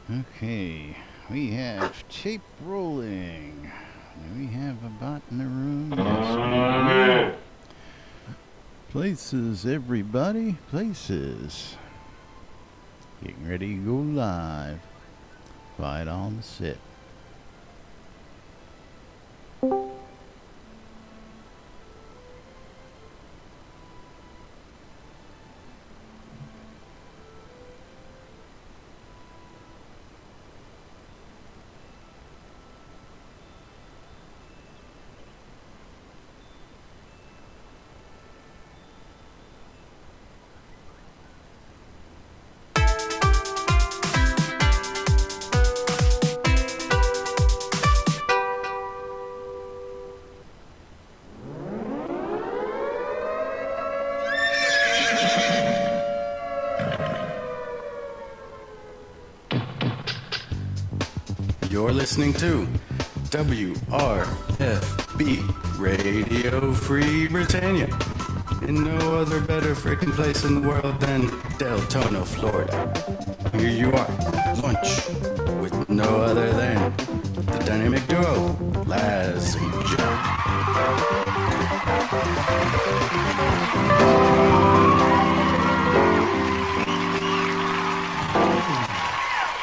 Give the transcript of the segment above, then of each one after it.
Okay, we have tape rolling. Do we have a bot in the room? Yes, we do. Places, everybody, places. Getting ready to go live. Quiet on the set. You're listening to WRFB Radio Free Britannia. In no other better freaking place in the world than Deltona, Florida. Here you are, lunch, with no other than the dynamic duo, Laz and Jack.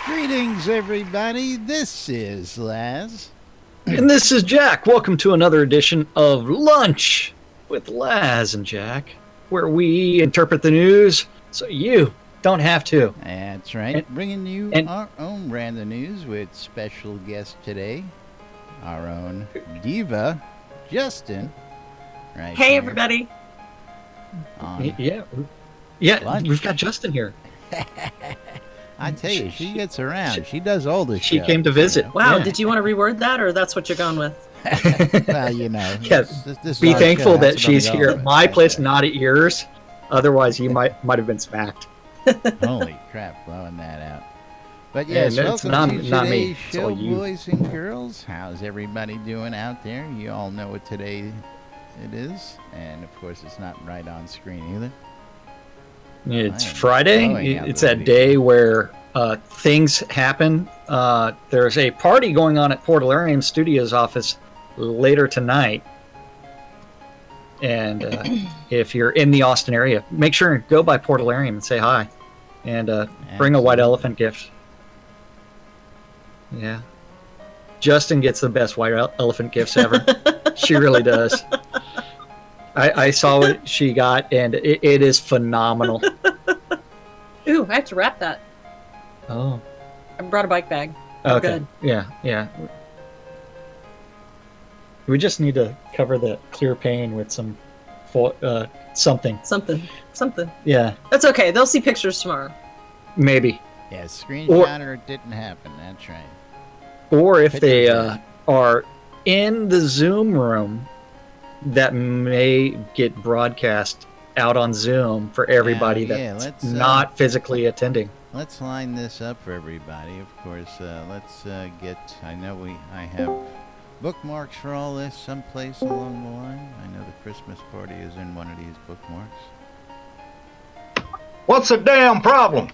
Greetings, everybody. This is Laz. And this is Jack. Welcome to another edition of Lunch with Laz and Jack, where we interpret the news so you don't have to. That's right. Bringing you our own random news with special guest today, our own diva, Justin. Right. Hey, everybody. Yeah, Lunch. we've got Justin here. I tell you, she gets around. She does all this She shows, came to visit. you know? Wow, Yeah. did you want to reword that, or that's what you're going with? Well, you know. Yeah, this Be is our thankful show. that That's what I'm she's going here at with. my That's place, right. not at yours. Otherwise, you might have been smacked. Holy crap, blowing that out. But Yeah, yes, no, it's welcome to not me. today's It's all show, you. boys and girls. How's everybody doing out there? You all know what today it is. And, of course, it's not right on screen either. It's I am Friday. blowing out It's the that video. day where things happen. There's a party going on at Portalarium Studios office later tonight. And if you're in the Austin area, make sure and go by Portalarium and say hi. And bring a white Absolutely. elephant gift. Yeah. Justin gets the best white elephant gifts ever. She really does. I saw what she got, and it is phenomenal. Ooh, I have to wrap that. Oh. I brought a bike bag. I'm Okay. good. Yeah. We just need to cover the clear pane with some something. Something. Yeah, That's okay. They'll see pictures tomorrow. maybe. Yeah, screenshot or it didn't happen. That's right. Or if they Pictures, are in the Zoom room, that may get broadcast out on Zoom for everybody that's let's, not physically attending. Let's line this up for everybody. Of course, let's get. I know I have bookmarks for all this someplace along the line. I know the Christmas party is in one of these bookmarks. What's the damn problem?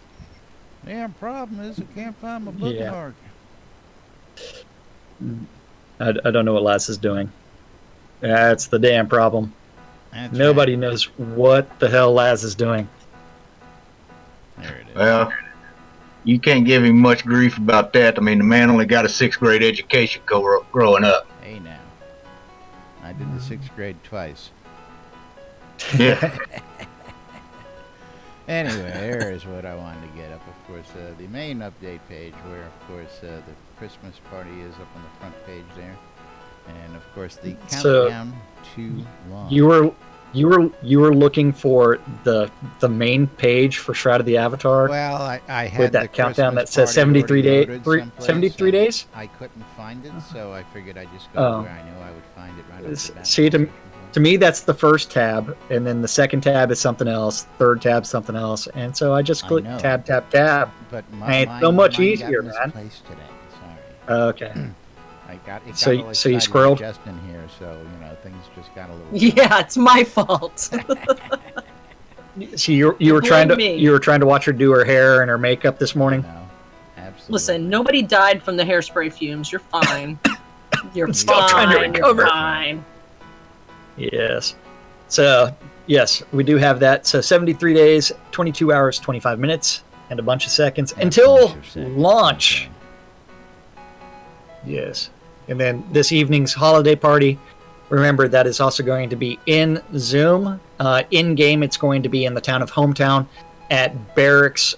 Damn problem is I can't find my Yeah. bookmark. I don't know what Lass is doing. That's the damn problem. That's Nobody knows what the hell Laz is doing. right. There it is. Well, you can't give him much grief about that. I mean, the man only got a 6th grade education growing up. Hey now, I did the 6th grade twice. Yeah. Anyway, here is what I wanted to get up. Of course, the main update page, where of course the Christmas party is up on the front page there, and of course the So, countdown to launch. You were looking for the main page for Shroud of the Avatar Well, I had with the that countdown that Christmas says party 73 already days. loaded 73 someplace, days. and I couldn't find it, so I figured I'd just go Oh. where I knew I would find it right off the bat. See, to me, that's the first tab, and then the second tab is something else. Third tab something else, and so I just I click know. tab. But Ain't so much mine easier, got man. misplaced today. Sorry. Okay. I got it. So got you- a little so you excited with squirreled? Justin here, so things just got a little. Yeah, it's my fault. So you were trying to Blame me. you were trying to watch her do her hair and her makeup this morning. No, absolutely. Listen, nobody died from the hairspray fumes. You're fine. You're I'm fine. still trying to recover. You're fine. Yes. So, yes, we do have that. So 73 days, 22 hours, 25 minutes, and a bunch of seconds And a until bunch of seconds, launch. okay. Yes. And then this evening's holiday party, remember that is also going to be in Zoom. In game, it's going to be in the town of Hometown at Barrick's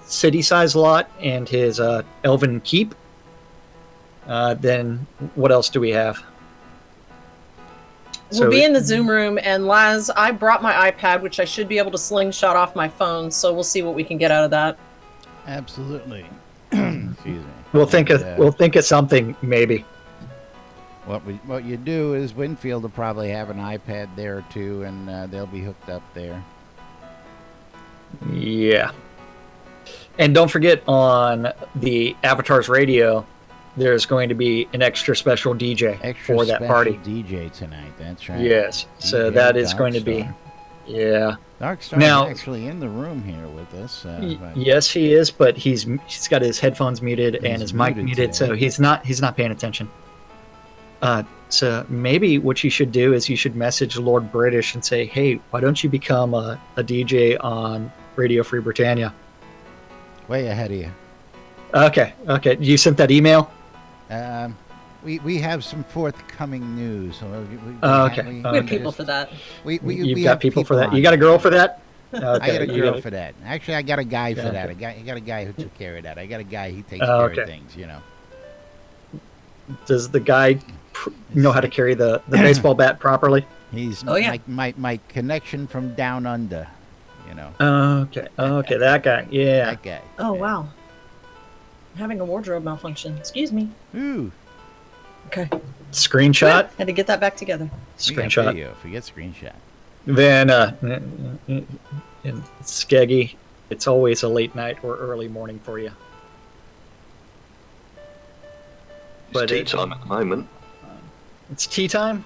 city size lot and his Elven Keep. Then what else do we have? We'll be in the Zoom room, and Laz, I brought my iPad, which I should be able to slingshot off my phone, so we'll see what we can get out of that. Absolutely. Excuse me. We'll think of something maybe. What you do is Winfield will probably have an iPad there too, and they'll be hooked up there. Yeah. And don't forget, on the Avatars Radio, there's going to be an extra special DJ for that party. DJ tonight. That's right. Yes. So DJ that is going to be. Darkstar. Yeah. Darkstar Now- is actually in the room here with us. But Yes, he is, but he's got his headphones muted and He's his mic muted muted, today. so he's not paying attention. So maybe what you should do is you should message Lord British and say, "Hey, why don't you become a DJ on Radio Free Britannia?" way ahead of you. Okay. You sent that email? We have some forthcoming news. So Okay. We have people for that. You've got people for that. You got a girl for that? Okay. I got a you girl got for that. Actually, I got a guy for Okay. that. I got a guy who took care of that. I got a guy he takes Oh, care okay. of things. You know. Does the guy know how to carry the baseball bat properly? He's Oh, yeah. my connection from down under. You know. Okay, that guy. Yeah. That guy. Oh, Yeah. wow. I'm having a wardrobe malfunction. Excuse me. Ooh. Okay. Screenshot. Had to get that back together. We got Screenshot. video. Forget screenshot. Then, in Skeggy, it's always a late night or early morning for you. But It's tea time at the moment. It's tea time?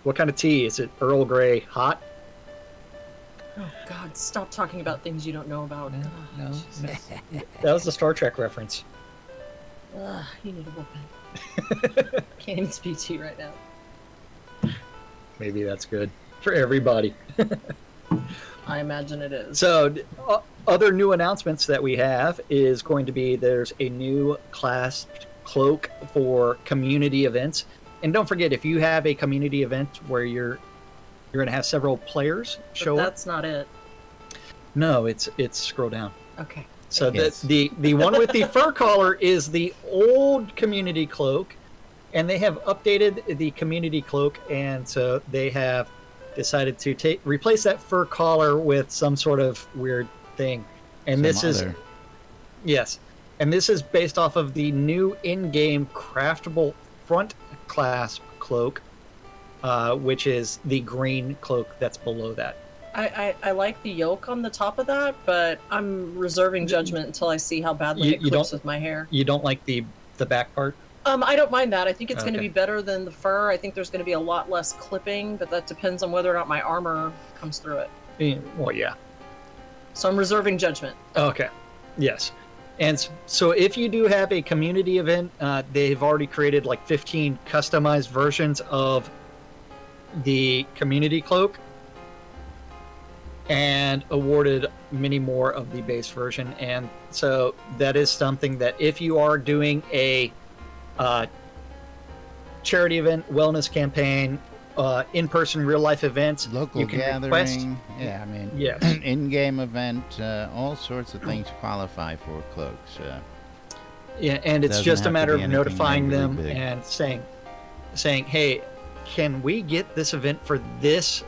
What kind of tea? Is it Earl Grey hot? Oh, God. Stop talking about things you don't know about. No. Jesus. That was the Star Trek reference. Ugh, you need a whooping. Can't even speak to you right now. Maybe that's good for everybody. I imagine it is. So, other new announcements that we have is going to be there's a new class Cloak for community events. And don't forget, if you have a community event where you're going to have several players But show up. that's not it. No, it's scroll down. Okay. So Yes. the one with the fur collar is the old community cloak, and they have updated the community cloak, and so they have decided to replace that fur collar with some sort of weird thing. And this is yes, and this is based off of the new in-game craftable front clasp cloak, which is the green cloak that's below that. I like the yoke on the top of that, but I'm reserving judgment until I see how badly it You clips don't- with my hair. You don't like the back part? I don't mind that. I think it's going to Okay. be better than the fur. I think there's going to be a lot less clipping, but that depends on whether or not my armor comes through it. Well, yeah. So I'm reserving judgment. Okay. Yes. And so if you do have a community event, they've already created like 15 customized versions of the community cloak and awarded many more of the base version. And so that is something that if you are doing a charity event, wellness campaign, in-person real-life events, Local you can gathering. request. Yeah, I mean, Yes. in-game event, all sorts of things qualify for cloaks. Yeah, and it's Doesn't just a have to matter be of anything notifying really them big. and saying, hey, can we get this event for this?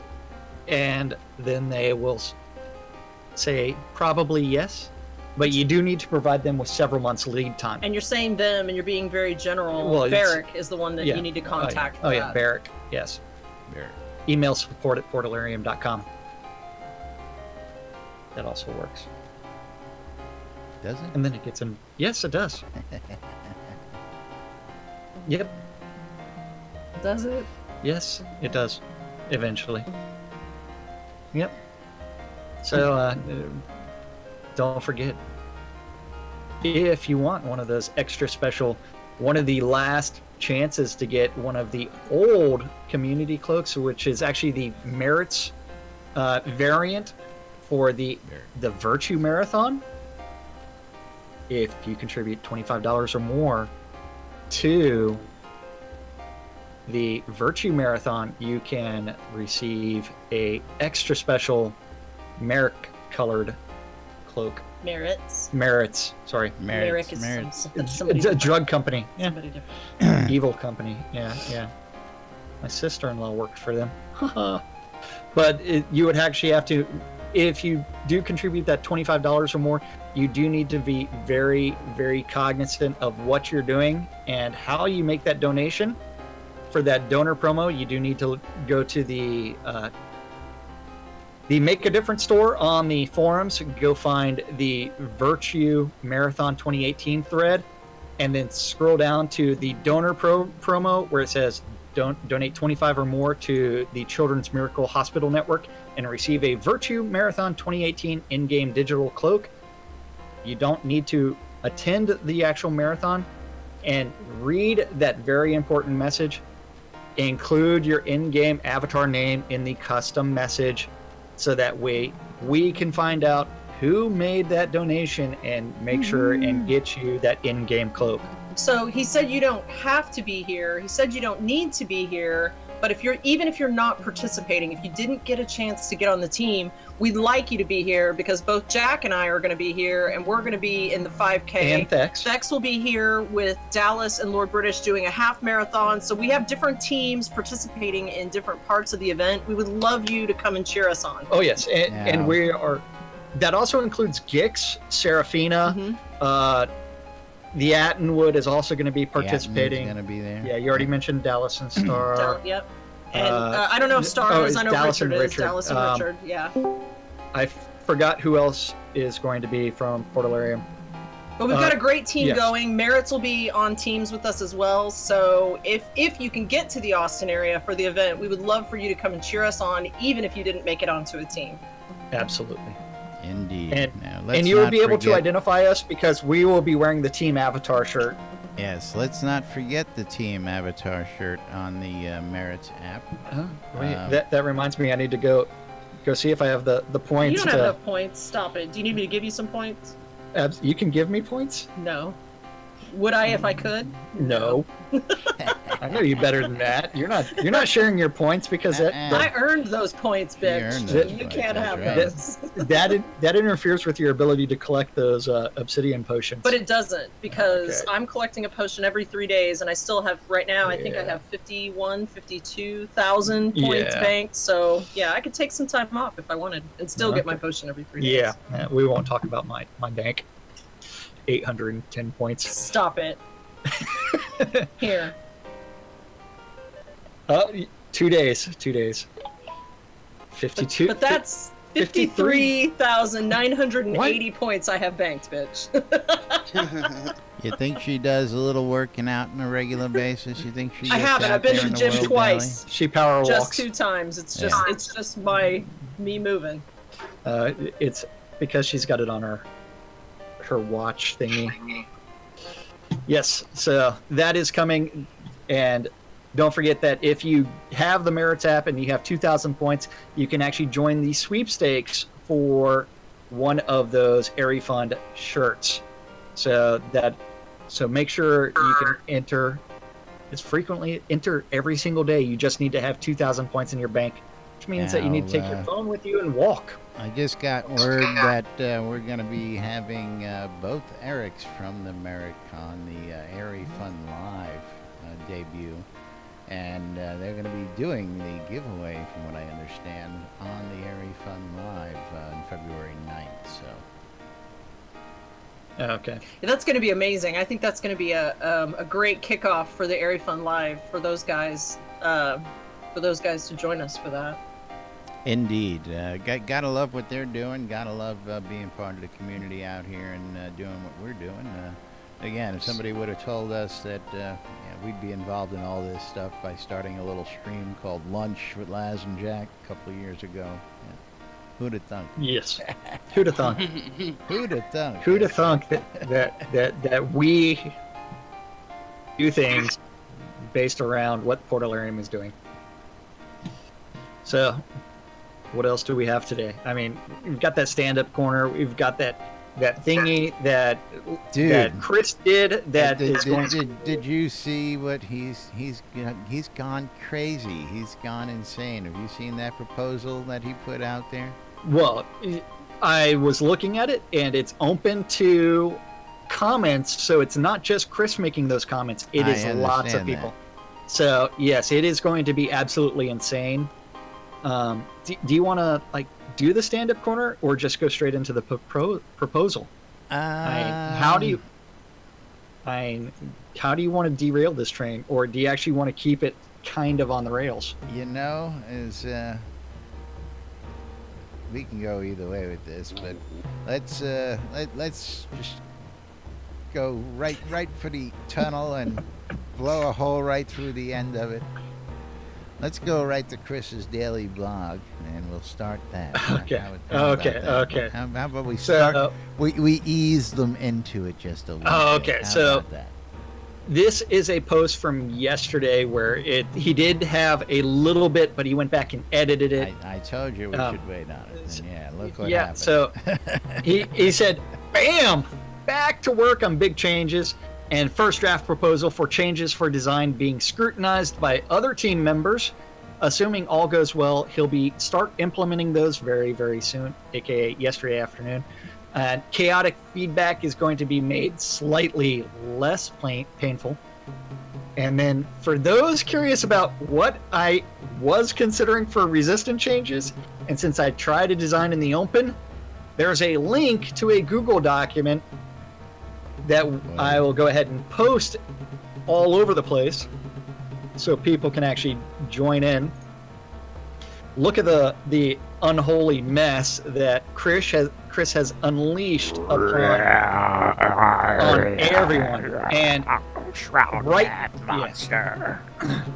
And then they will say probably yes, but you do need to provide them with several months lead time. And you're saying them, and you're being very general. Well, it's- Barrick is the one that you need to contact. Oh for yeah, that. Barrick. Yes. There. Email support@portalarium.com. That also works. Does it? And then it gets in. Yes, it does. Yep. Does it? Yes, it does. Eventually. Yep. So, don't forget. if you want one of those extra special, one of the last chances to get one of the old community cloaks, which is actually the merits variant for the Virtue Marathon. If you contribute $25 or more to the Virtue Marathon, you can receive a extra special merit colored cloak. Merits. Sorry. Merrick is Merits. It's a drug company. Yeah. somebody different. Evil company. Yeah. My sister-in-law worked for them. But you would actually have to, if you do contribute that $25 or more, you do need to be very, very cognizant of what you're doing and how you make that donation. For that donor promo, you do need to go to the Make a Difference store on the forums. Go find the Virtue Marathon 2018 thread, and then scroll down to the donor promo where it says donate 25 or more to the Children's Miracle Hospital Network and receive a Virtue Marathon 2018 in-game digital cloak. You don't need to attend the actual marathon, and read that very important message. Include your in-game avatar name in the custom message, so that way we can find out who made that donation and make sure and get you that in-game cloak. So he said you don't have to be here. He said you don't need to be here. But if you're not participating, if you didn't get a chance to get on the team, we'd like you to be here, because both Jack and I are going to be here, and we're going to be in the 5K. And Thex. Thex will be here with Dallas and Lord British doing a half marathon. So we have different teams participating in different parts of the event. We would love you to come and cheer us on. Oh yes, and we are. That also includes Gix, Serafina. The Attenwood is also going to be participating. Going to be there. Yeah, you already mentioned Dallas and Star. Yep. And I don't know if Star is. I know Dallas Richard and is. Richard. Dallas and Richard. Yeah. I forgot who else is going to be from Portalarium. But we've got a great team yes. going. Merits will be on teams with us as well. So if you can get to the Austin area for the event, we would love for you to come and cheer us on, even if you didn't make it onto a team. Absolutely. Indeed. And you will be able to identify us because we will be wearing the team avatar shirt. Yes, let's not forget the team avatar shirt on the Merits app. That reminds me, I need to go see if I have the points. You don't have enough points. Stop it. Do you need me to give you some points? You can give me points? No. Would I if I could? No. I know you better than that. You're not sharing your points because I earned those points, bitch. You can't have those. That interferes with your ability to collect those obsidian potions. But it doesn't, because I'm collecting a potion every 3 days, and I still have right now. I think I have 52,000 points banked. So yeah, I could take some time off if I wanted and still get my potion every 3 days. Yeah, we won't talk about my bank. 810 points. Stop it. Here. 2 days. 52. But that's 53,980 points I have banked, bitch. You think she does a little working out on a regular basis? You think she? I haven't. I've been to the gym twice. She power walks. Just 2 times. It's just me moving. It's because she's got it on her watch thingy. Yes, so that is coming, and don't forget that if you have the Merits app and you have 2,000 points, you can actually join the sweepstakes for one of those Airy Fund shirts. So make sure you can enter every single day. You just need to have 2,000 points in your bank, which means that you need to take your phone with you and walk. I just got word that we're going to be having both Erics from the MericCon, the Airy Fun Live debut, and they're going to be doing the giveaway, from what I understand, on the Airy Fun Live on February 9th. So. Okay. Yeah, that's going to be amazing. I think that's going to be a great kickoff for the Airy Fun Live for those guys to join us for that. Indeed. Gotta love what they're doing. Gotta love being part of the community out here and doing what we're doing. Again, if somebody would have told us that we'd be involved in all this stuff by starting a little stream called Lunch with Laz and Jack a couple of years ago. Who'd have thunk? Yes. Who'd have thunk? Who'd have thunk? Who'd have thunk that we do things based around what Portalarium is doing? So, what else do we have today? I mean, we've got that stand-up corner. We've got that thingy that Chris did. Did you see what he's gone crazy? He's gone insane. Have you seen that proposal that he put out there? Well, I was looking at it, and it's open to comments, so it's not just Chris making those comments. It is lots of people. So yes, it is going to be absolutely insane. Do you want to do the stand-up corner, or just go straight into the proposal? How do you want to derail this train, or do you actually want to keep it kind of on the rails? We can go either way with this, but let's just go right for the tunnel and blow a hole right through the end of it. Let's go right to Chris's daily blog, and we'll start that. Okay. How about we start? We ease them into it just a little. Oh, okay. Bit. How So about that? This is a post from yesterday where he did have a little bit, but he went back and edited it. I told you we should wait on it. And yeah, look what happened. So he said, "Bam, back to work on big changes." And first draft proposal for changes for design being scrutinized by other team members. Assuming all goes well, he'll start implementing those very, very soon, aka yesterday afternoon. And chaotic feedback is going to be made slightly less painful. And then for those curious about what I was considering for resistant changes, and since I tried to design in the open, there's a link to a Google document that I will go ahead and post all over the place so people can actually join in. Look at the unholy mess that Chris has unleashed on everyone. And Shroud Math monster.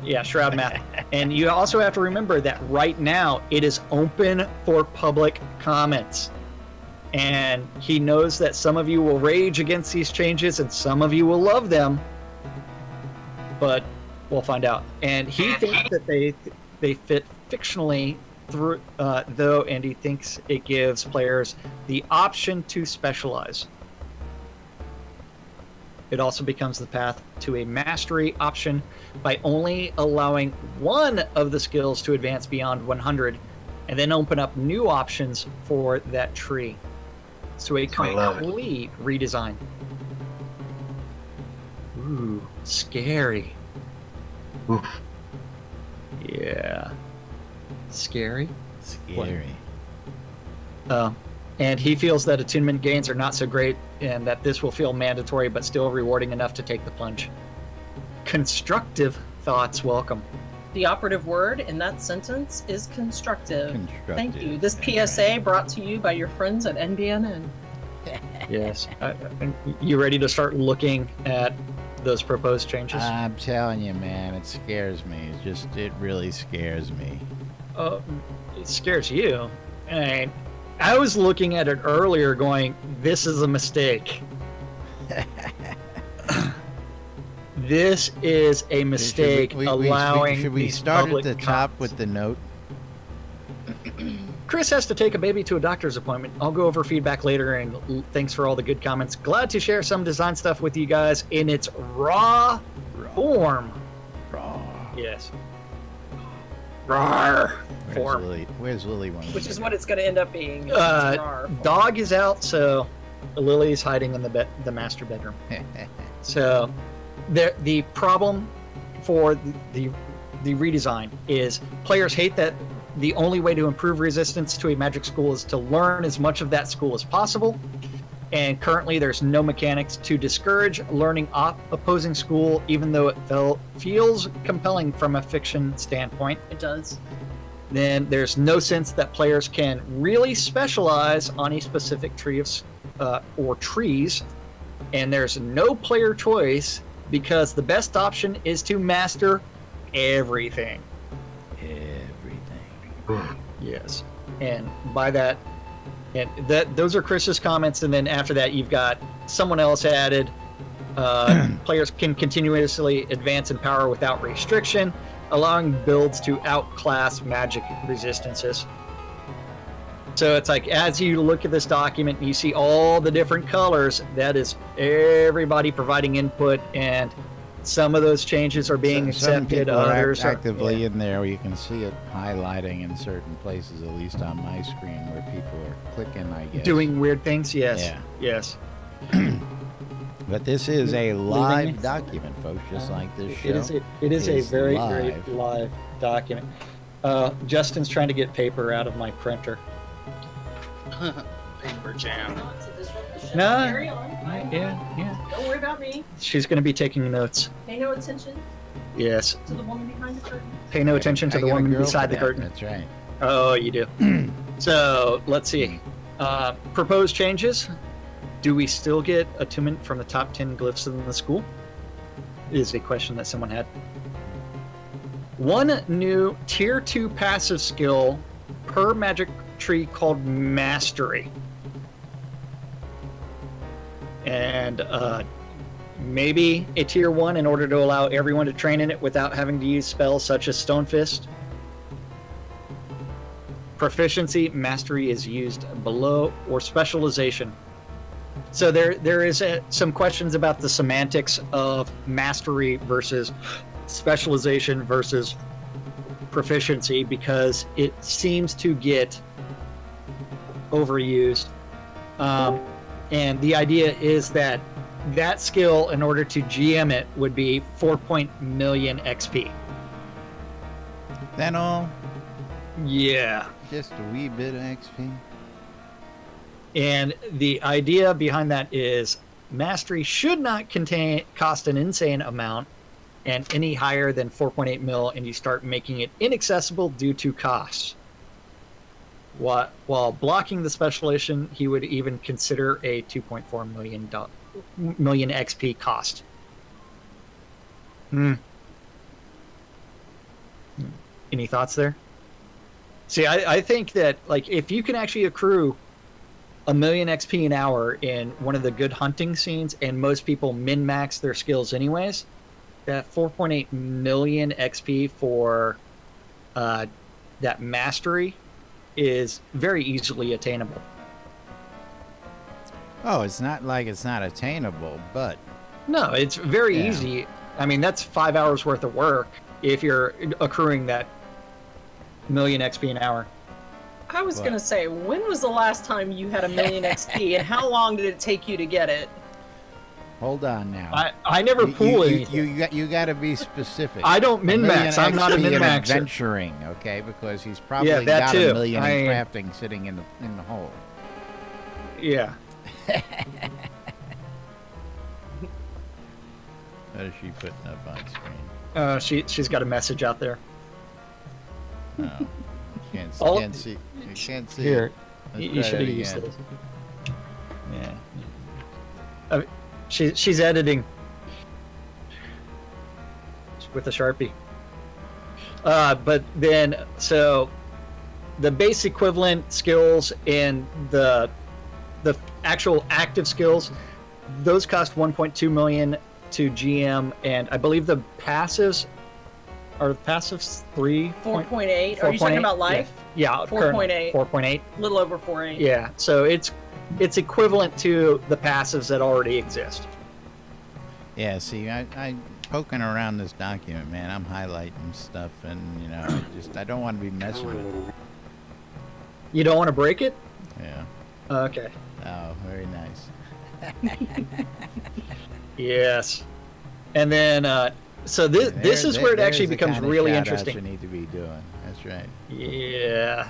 Yeah, Shroud Math. And you also have to remember that right now it is open for public comments. And he knows that some of you will rage against these changes and some of you will love them, but we'll find out. And he thinks that they fit fictionally through, though, and he thinks it gives players the option to specialize. It also becomes the path to a mastery option by only allowing one of the skills to advance beyond 100 and then open up new options for that tree. So a complete redesign. Ooh, scary. Oof. Yeah. Scary? Scary. And he feels that attunement gains are not so great and that this will feel mandatory but still rewarding enough to take the plunge. Constructive thoughts welcome. The operative word in that sentence is constructive. Thank you. This That's PSA right. brought to you by your friends at NBNN. Yes. You ready to start looking at those proposed changes? I'm telling you, man, it scares me. It really scares me. It scares you. And I was looking at it earlier going, this is a mistake. This is a mistake allowing Should we these start at public the top comments. with the note? Chris has to take a baby to a doctor's appointment. I'll go over feedback later, and thanks for all the good comments. Glad to share some design stuff with you guys in its raw form. Raw. Yes. Raw form. Where's Lily? Which is what it's going to end up being. It's rar. Dog is out, so Lily's hiding in the master bedroom. So the problem for the redesign is players hate that the only way to improve resistance to a magic school is to learn as much of that school as possible. And currently there's no mechanics to discourage learning opposing school, even though it feels compelling from a fiction standpoint. It does. Then there's no sense that players can really specialize on a specific tree or trees. And there's no player choice because the best option is to master everything. Everything. Yes. And by that, and those are Chris's comments. And then after that, you've got someone else added. Players can continuously advance in power without restriction, allowing builds to outclass magic resistances. So it's like, as you look at this document and you see all the different colors, that is everybody providing input, and some of those changes are being Some accepted, people are others actively in there. You can see it highlighting in certain places, at least on my screen, where people are clicking, I guess. doing weird things. Yes. Yeah. Yes. But this is a live document, folks, just like this show. It is a very, live. very live document. Justin's trying to get paper out of my printer. Paper jam. No. Carry on. Yeah. Don't worry about me. She's going to be taking notes. Pay no attention Yes. to the woman behind the curtain. Pay no attention to I the got a woman girl beside for the that, curtain. That's right. Oh, you do. So let's see. Proposed changes. Do we still get attunement from the top 10 glyphs in the school? Is a question that someone had. One new tier 2 passive skill per magic tree called Mastery. And maybe a tier 1 in order to allow everyone to train in it without having to use spells such as Stone Fist. Proficiency, Mastery is used below, or Specialization. So there is some questions about the semantics of Mastery versus Specialization versus Proficiency, because it seems to get overused. And the idea is that skill, in order to GM it, would be 4 million XP. That all? Yeah. Just a wee bit of XP? And the idea behind that is Mastery should not cost an insane amount, and any higher than 4.8 mil, and you start making it inaccessible due to costs. While blocking the Specialization, he would even consider a 2.4 million XP cost. Any thoughts there? See, I think that, like, if you can actually accrue 1 million XP an hour in one of the good hunting scenes, and most people min-max their skills anyways, that 4.8 million XP for that Mastery is very easily attainable. Oh, it's not like it's not attainable, but... No, it's very Yeah. easy. I mean, that's 5 hours worth of work if you're accruing that 1 million XP an hour. I was What? gonna say, when was the last time you had 1 million XP, and how long did it take you to get it? Hold on now. I never pool anything. You got to be specific. I don't min-max. I'm not a XP in min-maxer. adventuring, okay? Because he's probably Yeah, that got too. 1 million in I- crafting sitting in the hole. Yeah. What is she putting up on screen? She's got a message out there. Oh, you can't see. You can't see. Here, Let's you try should that have used again. this. Yeah. She's editing with a Sharpie. But then, so the base equivalent skills and the actual active skills, those cost 1.2 million to GM, and I believe the passives are 3. 4.8. Are you talking about life? Yeah, 4.8. 4.8. A little over 4.8. Yeah, so it's equivalent to the passives that already exist. Yeah, see, I poking around this document, man. I'm highlighting stuff, and I don't want to be messing with it. You don't want to break it? Yeah. Okay. Oh, very nice. Yes. And then, so this is where it actually there's the becomes kind of really shout-outs interesting. you need to be doing. That's right. Yeah.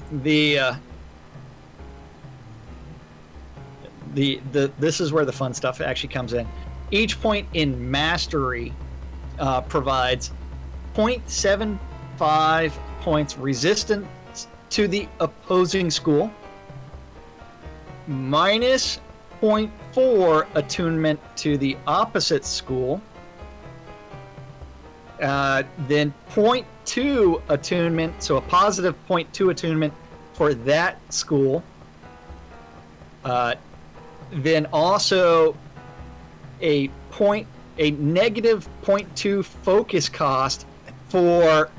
This is where the fun stuff actually comes in. Each point in Mastery provides 0.75 points resistance to the opposing school, minus 0.4 attunement to the opposite school, then 0.2 attunement, so a positive 0.2 attunement for that school. Then also a negative 0.2 focus cost for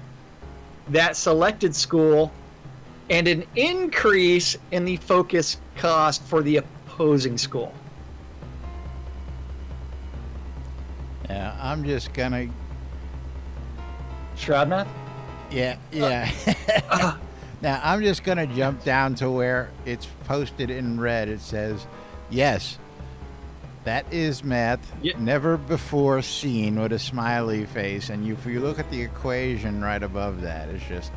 that selected school, and an increase in the focus cost for the opposing school. Yeah, I'm just gonna. Shroud Math? Yeah. Now I'm just gonna jump down to where it's posted in red. It says, "Yes, that is math. Yeah. Never before seen," with a smiley face. And if you look at the equation right above that, it's just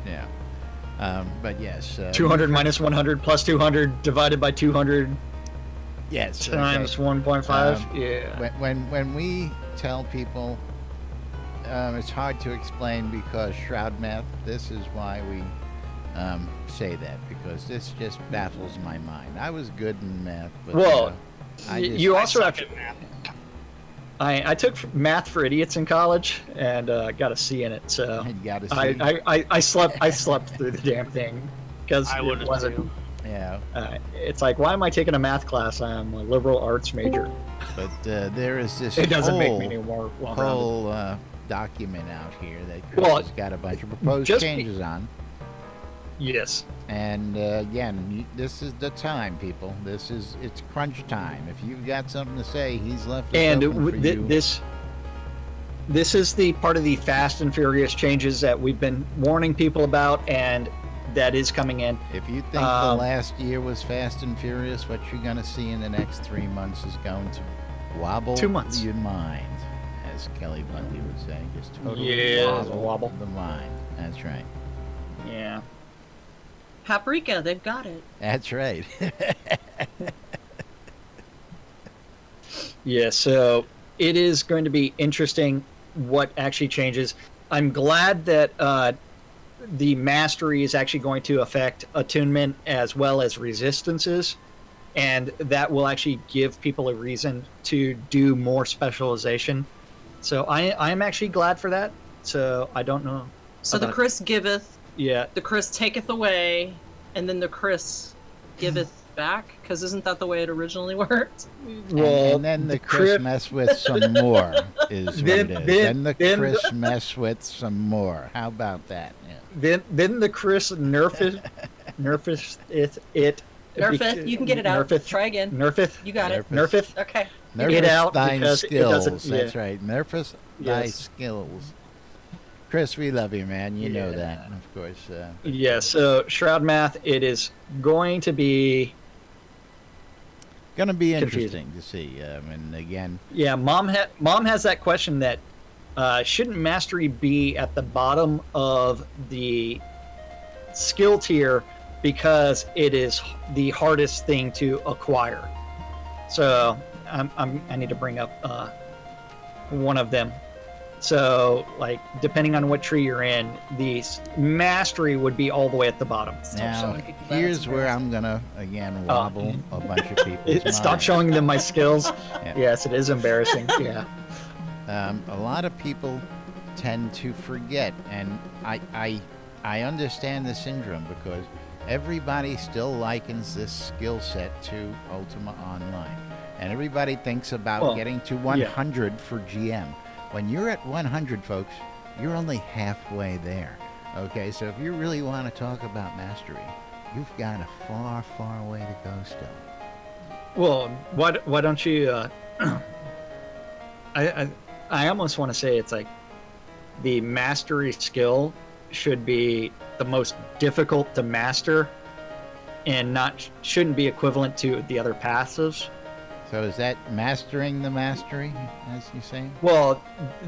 but yes. 200 minus 100 plus 200 divided by 200 Yes. times Okay. 1.5. Yeah. When we tell people, it's hard to explain because Shroud Math. This is why we say that, because this just baffles my mind. I was good in math, but Well, you also have to. I took math for idiots in college and got a C in it. So You got to see. I slept through the damn thing because I would it wasn't. Yeah, It's like, why am I taking a math class? I'm a liberal arts major. but there is this It doesn't make whole, me any more well-rounded. whole document out here that Chris Well, has got a bunch of proposed just changes on. Yes. And again, this is the time, people. It's crunch time. If you've got something to say, he's left it And open for you. this is the part of the Fast and Furious changes that we've been warning people about, and that is coming in. If you think the last year was Fast and Furious, what you're going to see in the next 3 months is going to wobble 2 months. your mind, as Kelly Bundy would say. Just totally Yeah, wobble the mind. That's right. Yeah. Paprika, they've got it. That's right. Yeah, so it is going to be interesting what actually changes. I'm glad that the mastery is actually going to affect attunement as well as resistances, and that will actually give people a reason to do more specialization. So I am actually glad for that. So I don't know. So the about- Chris giveth, Yeah. the Chris taketh away, and then the Chris giveth back? Because isn't that the way it originally worked? Well, and then the Chris Chris mess with some more is what Then- it is. then- Then the then- Chris mess with some more. How about that? Yeah. then the Chris nerfeth it. Nerfeth, you can get it out. Nerfeth, Try again. Nerfeth. You got it. Nerfeth. Okay. Get Nerfeth out thine because it skills. doesn't- That's yeah. right. Nerfeth thy Yes. skills. Chris, we love you, man. You know Yeah. that, of course. Yeah, so Shroud Math, it is going to be... Going to be Confusing. interesting to see. And again, Yeah, Mom has that question that shouldn't Mastery be at the bottom of the skill tier because it is the hardest thing to acquire. So I need to bring up one of them. So, like, depending on what tree you're in, the Mastery would be all the way at the bottom. now showing people that. here's It's where embarrassing. I'm going to, again, wobble a bunch of people's Stop minds. showing them my skills. Yeah. Yes, it is embarrassing. Yeah. A lot of people tend to forget, and I understand the syndrome because everybody still likens this skill set to Ultima Online, and everybody thinks about Well, getting to 100 for GM. When you're at 100, folks, you're only halfway there. Okay, so if you really want to talk about mastery, you've got a far, far way to go still. Well, why don't you? I almost want to say it's like the mastery skill should be the most difficult to master, and shouldn't be equivalent to the other passives. So is that mastering the mastery, as you say? Well,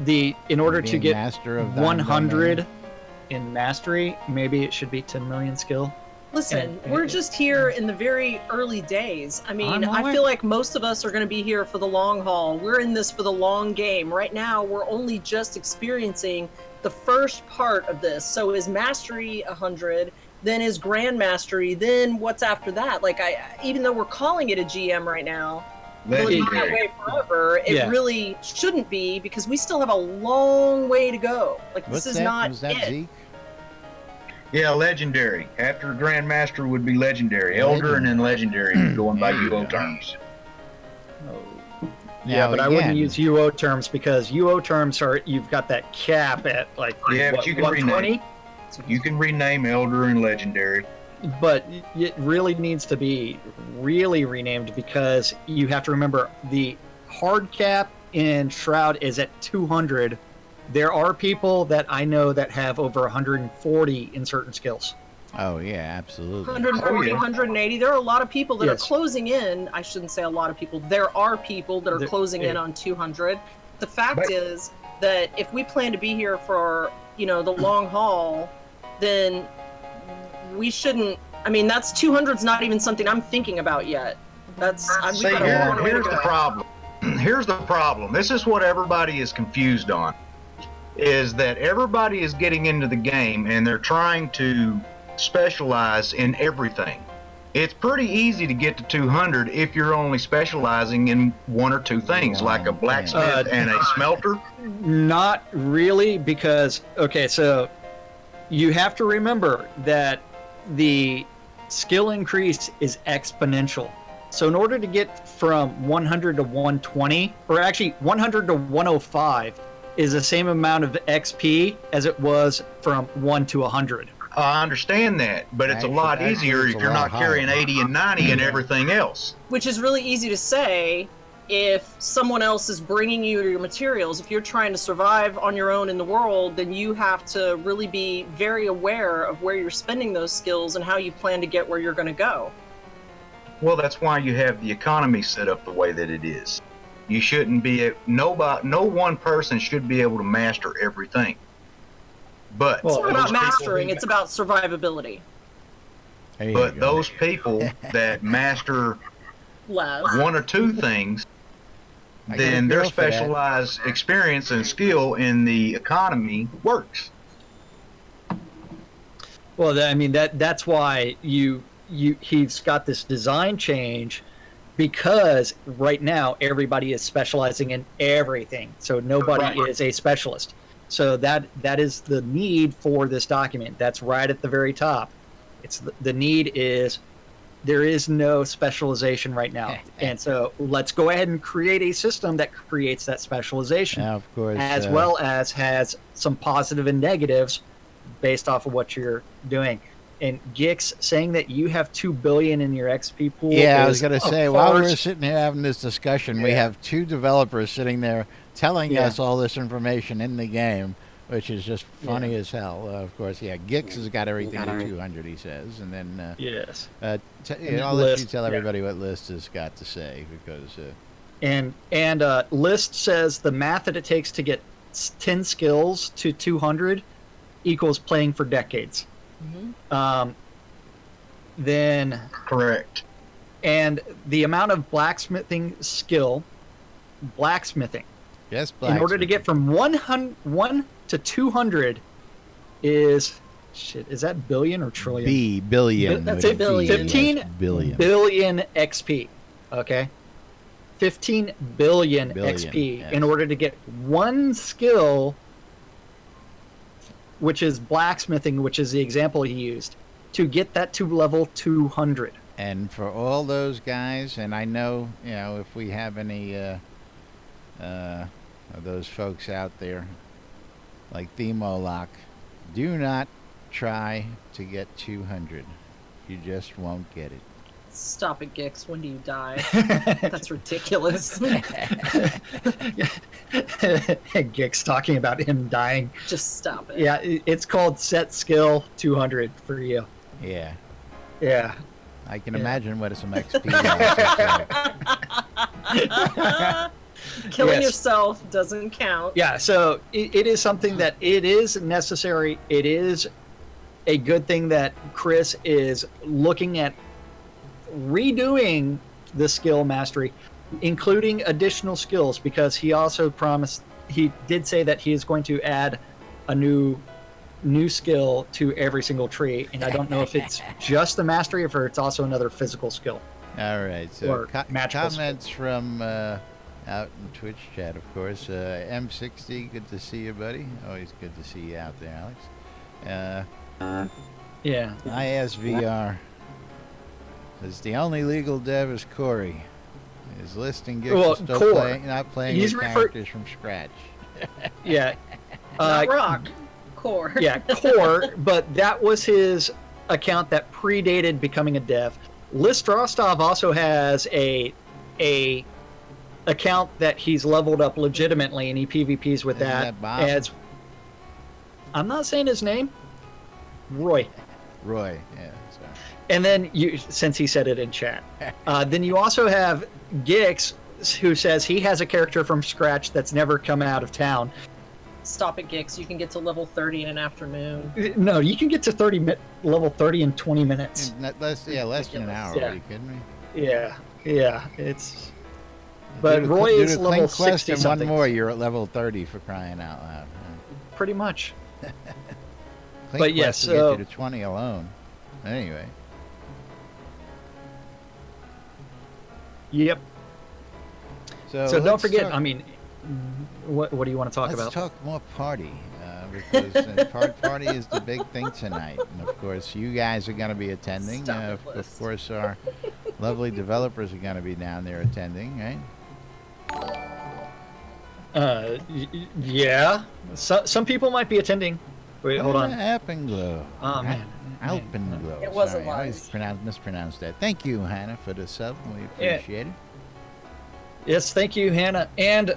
in order to Being get master of thine 100 domain? in mastery, maybe it should be 10 million skill. Listen, And- we're just here in the very early days. I mean, I'm I aware. feel like most of us are going to be here for the long haul. We're in this for the long game. Right now, we're only just experiencing the first part of this. So is Mastery 100? Then is Grand Mastery? Then what's after that? Like, even though we're calling it a GM right now, will it be that Legendary. way forever? It Yeah. really shouldn't be, because we still have a long way to go. Like, What's this is that? not Was that it. Zeke? Yeah, legendary. After Grandmaster would be legendary. Elder and then legendary, going by There you UO go. terms. Yeah, Now, but I wouldn't again, use UO terms because UO terms are, you've got that cap at like Yeah, but what, you can 120? You can rename Elder and legendary. But it really needs to be really renamed because you have to remember the hard cap in Shroud is at 200. There are people that I know that have over 140 in certain skills. Oh yeah, absolutely. 140, Oh, yeah. 180. There are a lot of people that Yes. are closing in. I shouldn't say a lot of people. There are people that are There- closing in yeah. on 200. The fact But- is that if we plan to be here for, the long haul, then we shouldn't. I mean, that's 200's not even something I'm thinking about yet. That's we See, got a long way to here's the go. problem. Here's the problem. This is what everybody is confused on. Is that everybody is getting into the game and they're trying to specialize in everything. It's pretty easy to get to 200 if you're only specializing in one or two things, like a blacksmith and a smelter. Not really, because okay, so you have to remember that the skill increase is exponential. So in order to get from 100 to 120, or actually 100 to 105, is the same amount of XP as it was from 1 to 100. I understand that, but it's a lot Actually, easier it's if a you're lot not carrying higher. 80 and 90 and everything else. Which is really easy to say if someone else is bringing you your materials. If you're trying to survive on your own in the world, then you have to really be very aware of where you're spending those skills and how you plan to get where you're going to go. Well, that's why you have the economy set up the way that it is. You shouldn't be no one person should be able to master everything. But Well, It's not those about people mastering, who- it's about survivability. There you but go. those people that master Les. one or two things, I got a then their girl for that. specialized experience and skill in the economy works. Well, I mean that's why he's got this design change, because right now everybody is specializing in everything, so nobody Right. is a specialist. So that is the need for this document. That's right at the very top. It's the need is there is no specialization right now, and so let's go ahead and create a system that creates that specialization, Now, of course, as well as has some positive and negatives based off of what you're doing. And Gix saying that you have 2 billion in your XP pool. Yeah, I was is going to a say, while farce. we're sitting here having this discussion, we have two developers sitting there telling Yeah. us all this information in the game, which is just funny as hell. Of course, yeah, Gix has got everything at 200, he says. And then Yes. I'll let you List, tell yeah. everybody what List has got to say, because And List says the math that it takes to get 10 skills to 200 equals playing for decades. Then Correct. and the amount of blacksmithing skill, yes, in order to get from 1 to 200 is shit. Is that billion or trillion? billion. That's with a billion. 15 yes, billion. billion XP. Okay. 15 billion, Billion, XP yes. in order to get one skill, which is blacksmithing, which is the example he used, to get that to level 200. And for all those guys, and I know, if we have any of those folks out there, like Themolock, do not try to get 200. You just won't get it. Stop it, Gix. When do you die? That's ridiculous. Gix talking about him dying. Just stop it. Yeah, it's called set skill 200 for you. Yeah. Yeah. I can Yeah. imagine what some XP losses like. Killing Yes. yourself doesn't count. Yeah, so it is something that it is necessary. It is a good thing that Chris is looking at redoing the skill mastery, including additional skills, because he also promised, he did say that he is going to add a new skill to every single tree, and I don't know if it's just the mastery or if it's also another physical skill. All right. So Or magical comments from out in Twitch chat, of course. M60, good to see you, buddy. Always good to see you out there, Alex. Yeah. ISVR says the only legal dev is Corey. His listing gives Well, still Core. not playing He's with characters from scratch. Yeah. Not rock. Core. Yeah, Core, but that was his account that predated becoming a dev. List Rostov also has a account that he's leveled up legitimately, and he PvPs with Isn't that. that Bob? As I'm not saying his name, Roy. Roy, yeah. Sorry. And then you, since he said it in chat, then you also have Gix, who says he has a character from scratch that's never come out of town. Stop it, Gix. You can get to level 30 in an afternoon. No, you can get to level 30 in 20 minutes. Less than an hour. Yeah. Are you kidding me? Yeah, it's. But Do the- Roy do is the level Clink quest 60 and something. one more, you're at level 30 for crying out loud. Pretty much. Clink But yes, quest will get you to 20 alone. Anyway. Yep. So So don't let's forget. talk- I mean, what do you want to talk Let's about? talk more party, because party is the big thing tonight. And of course, you guys are going to be attending. Stop it, Of Liz. course, our lovely developers are going to be down there attending, right? Yeah. Some people might be attending. Wait, hold on. Alpenglow. Oh man. Alpenglow. It was a Sorry, I lie. always mispronounced that. Thank you, Hannah, for the sub. We Yeah. appreciate it. Yes, thank you, Hannah. And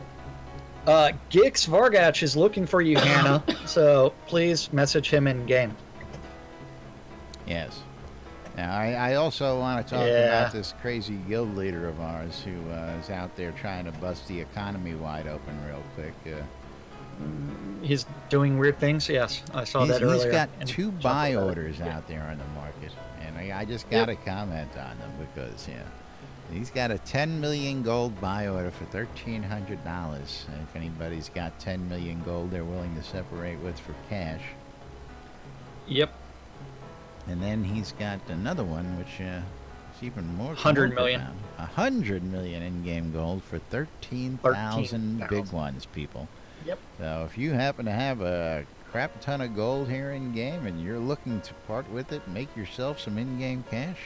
Gix Vargach is looking for you, Hannah. So please message him in game. Yes. Now, I also want to talk Yeah. about this crazy guild leader of ours who is out there trying to bust the economy wide open real quick. He's doing weird things. Yes, I saw that earlier. He's got and 2 talked buy about it. orders out there on the market, and I just got to comment on them because, he's got a 10 million gold buy order for $1,300. If anybody's got 10 million gold they're willing to separate with for cash. Yep. And then he's got another one, which is even more. 100 more million. profound. 100 million in-game gold for 13,000 big 13,000. ones, people. Yep. So if you happen to have a crap ton of gold here in-game and you're looking to part with it, make yourself some in-game cash,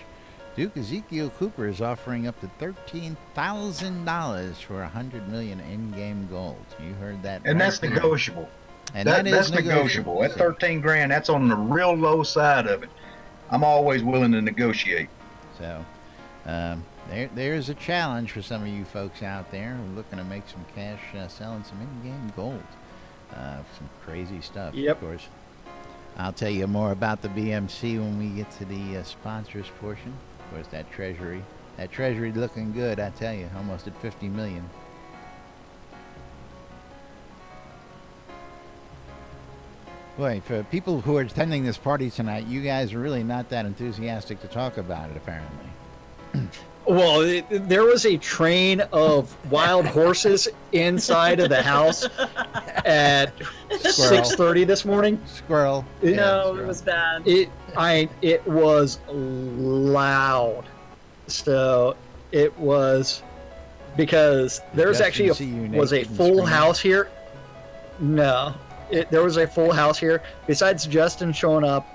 Duke Ezekiel Cooper is offering up to $13,000 for 100 million in-game gold. You heard that And right that's there. negotiable. And That's negotiable. At 13 grand, that's on the real low side of it. I'm always willing to negotiate. So, there's a challenge for some of you folks out there who are looking to make some cash selling some in-game gold. Some crazy stuff, Yep. of course. I'll tell you more about the BMC when we get to the sponsors portion. Of course, that treasury looking good, I tell you, almost at 50 million. Boy, for people who are attending this party tonight, you guys are really not that enthusiastic to talk about it, apparently. Well, there was a train of wild horses inside of the house at 6:30 this morning. Squirrel. No, squirrel. it was bad. It was loud. So it was because there's Justin actually see you was a naked and full screaming? house here. No, there was a full house here. Besides Justin showing up,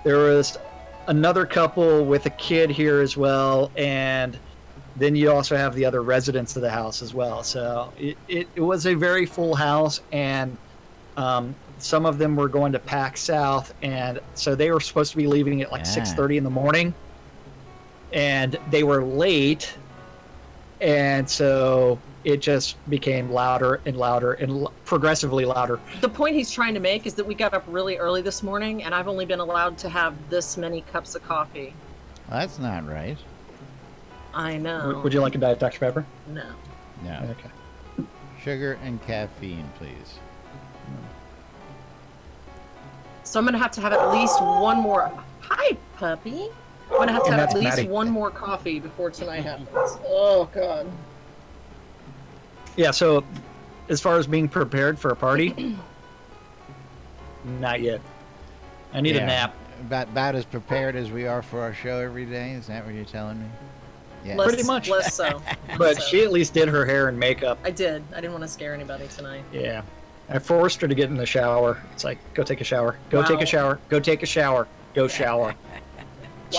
there was another couple with a kid here as well, and then you also have the other residents of the house as well. So it was a very full house, and some of them were going to PAC South, and so they were supposed to be leaving at like Yeah. 6:30 in the morning, and they were late, and so it just became louder and louder and progressively louder. The point he's trying to make is that we got up really early this morning, and I've only been allowed to have this many cups of coffee. Well, that's not right. I know. Would you like a Diet Dr. Pepper? No. No. Okay. Sugar and caffeine, please. So I'm going to have at least one more. Hi, puppy. I'm going to have And at that's least Maddie. one more coffee before tonight happens. Oh, God. Yeah, so as far as being prepared for a party, not yet. I need Yeah. a nap. About as prepared as we are for our show every day. Is that what you're telling me? Yeah. Pretty much. Less so. But So, she at least did her hair and makeup. I did. I didn't want to scare anybody tonight. Yeah. I forced her to get in the shower. It's like, go take a shower. Go take Wow. a shower. Go take a shower. go shower.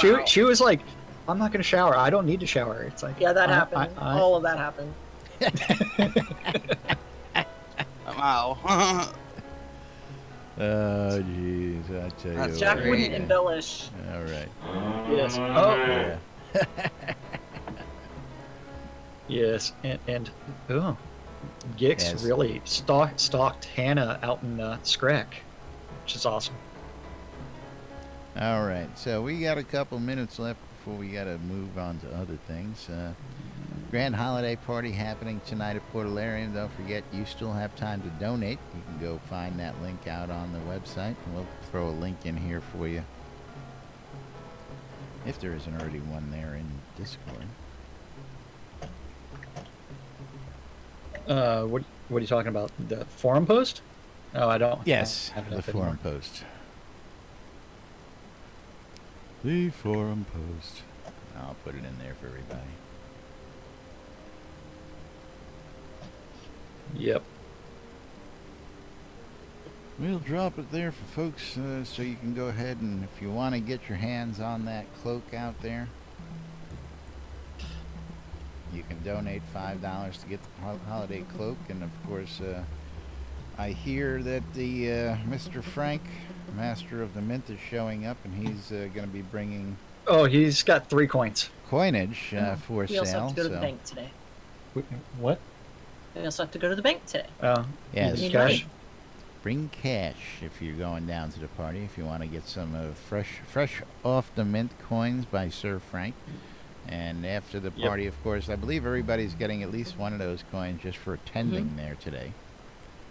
Wow. She was like, I'm not gonna shower. I don't need to shower. It's like, Yeah, that happened. All of that happened. Wow. Oh, jeez, I tell you That's what. Jack Great. wouldn't embellish. All right. Yes. Oh, Yeah. yes. And oh, Gix Yes. really stalked Hannah out in Screc, which is awesome. All right, so we got a couple minutes left before we got to move on to other things. Grand holiday party happening tonight at Portalarium. Don't forget, you still have time to donate. You can go find that link out on the website, and we'll throw a link in here for you. If there isn't already one there in Discord. What are you talking about? The forum post? Oh, I don't. Yes, I don't have the enough anymore. forum post. The forum post. I'll put it in there for everybody. Yep. We'll drop it there for folks so you can go ahead and if you want to get your hands on that cloak out there, you can donate $5 to get the holiday cloak. And of course, I hear that the Mr. Frank, Master of the Mint, is showing up, and he's going to be bringing Oh, he's got 3 coins. coinage for We also sale. have to go to the so bank today. What? We also have to go to the bank today. Oh, yes, You need cash. money. bring cash if you're going down to the party. If you want to get some fresh off the mint coins by Sir Frank. And after the Yep. party, of course, I believe everybody's getting at least one of those coins just for attending there today.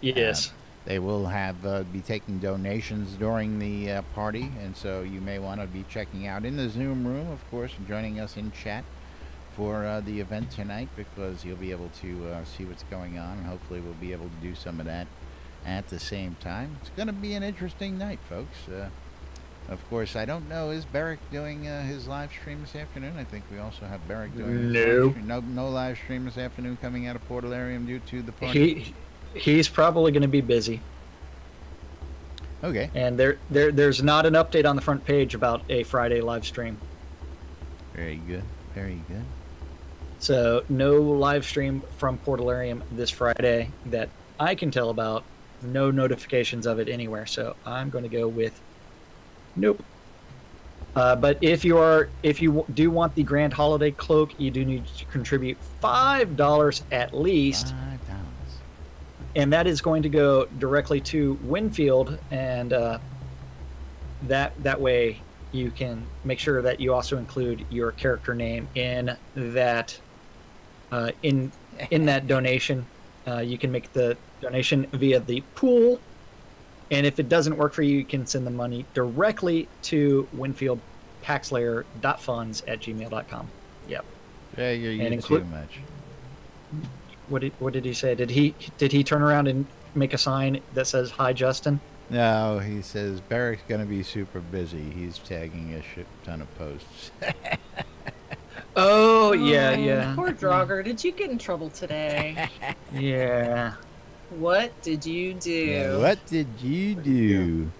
Yes. They will have be taking donations during the party, and so you may want to be checking out in the Zoom room, of course, and joining us in chat for the event tonight, because you'll be able to see what's going on, and hopefully we'll be able to do some of that at the same time. It's going to be an interesting night, folks. Of course, I don't know, is Beric doing his live stream this afternoon? I think we also have Beric doing his live stream. No live stream this afternoon coming out of Portalarium due to the party. He's probably going to be busy. Okay. And there's not an update on the front page about a Friday live stream. Very good. Very good. So no live stream from Portalarium this Friday that I can tell about. No notifications of it anywhere. So I'm going to go with nope. But if you do want the Grand Holiday Cloak, you do need to contribute $5 at least. $5. And that is going to go directly to Winfield, and that way you can make sure that you also include your character name in that in that donation. You can make the donation via the pool, and if it doesn't work for you, you can send the money directly to winfieldpaxlayer.funds@gmail.com. Yep. Yeah, you're And using include- too much. What did he say? Did he turn around and make a sign that says "Hi, Justin"? No, he says Barrick's gonna be super busy. He's tagging a shit ton of posts. Oh yeah. Poor Draugr. Did you get in trouble today? Yeah. What did you do? Yeah, what did you do?